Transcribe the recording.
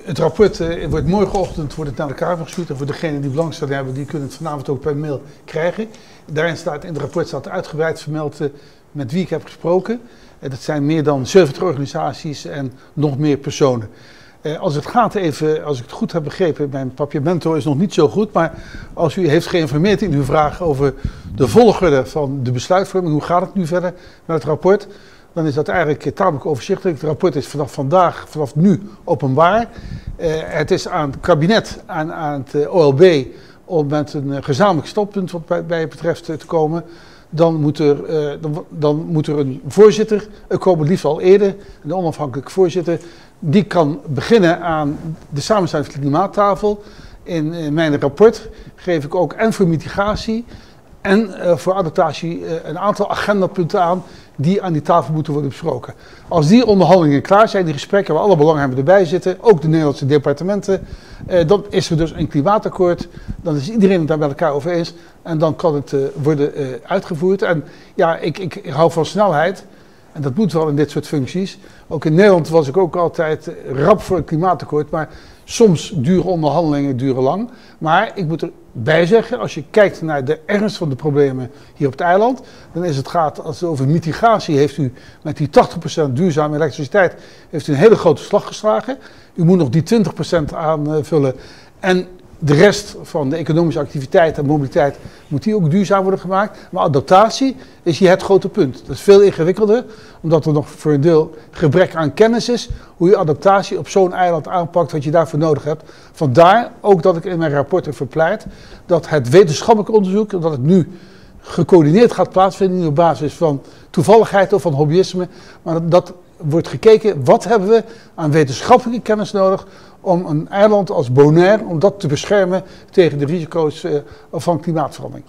Het rapport wordt morgenochtend naar de Kamer gestuurd. En voor degenen die belangstelling hebben, die kunnen het vanavond ook per mail krijgen. Daarin staat, in het rapport staat uitgebreid vermeld met wie ik heb gesproken. Dat zijn meer dan 70 organisaties en nog meer personen. Als het gaat even, als ik het goed heb begrepen, mijn papiamento is nog niet zo goed, maar als u heeft geïnformeerd in uw vraag over de volgorde van de besluitvorming, hoe gaat het nu verder met het rapport, dan is dat eigenlijk tamelijk overzichtelijk. Het rapport is vanaf nu openbaar. Het is aan het kabinet en aan het OLB om met een gezamenlijk standpunt wat bij het betreft te komen. Dan moet er een voorzitter komen, liefst al eerder, een onafhankelijke voorzitter. Die kan beginnen aan de samenstelling van de klimaattafel. In mijn rapport geef ik ook en voor mitigatie en voor adaptatie een aantal agendapunten aan die aan die tafel moeten worden besproken. Als die onderhandelingen klaar zijn, die gesprekken waar alle belanghebbenden erbij zitten, ook de Nederlandse departementen, dan is er dus een klimaatakkoord. Dan is iedereen het daar met elkaar over eens en dan kan het worden uitgevoerd. En ja, ik hou van snelheid. En dat moet wel in dit soort functies. Ook in Nederland was ik ook altijd rap voor het klimaatakkoord. Maar soms duren onderhandelingen lang. Maar ik moet erbij zeggen, als je kijkt naar de ernst van de problemen hier op het eiland. Dan is als het over mitigatie heeft u met die 80% duurzame elektriciteit heeft u een hele grote slag geslagen. U moet nog die 20% aanvullen. En de rest van de economische activiteit en mobiliteit moet die ook duurzaam worden gemaakt. Maar adaptatie is hier het grote punt. Dat is veel ingewikkelder, omdat er nog voor een deel gebrek aan kennis is hoe je adaptatie op zo'n eiland aanpakt, wat je daarvoor nodig hebt. Vandaar ook dat ik in mijn rapport ervoor pleit dat het wetenschappelijk onderzoek, dat het nu gecoördineerd gaat plaatsvinden op basis van toevalligheid of van hobbyisme, maar dat wordt gekeken, wat hebben we aan wetenschappelijke kennis nodig om een eiland als Bonaire, om dat te beschermen tegen de risico's van klimaatverandering.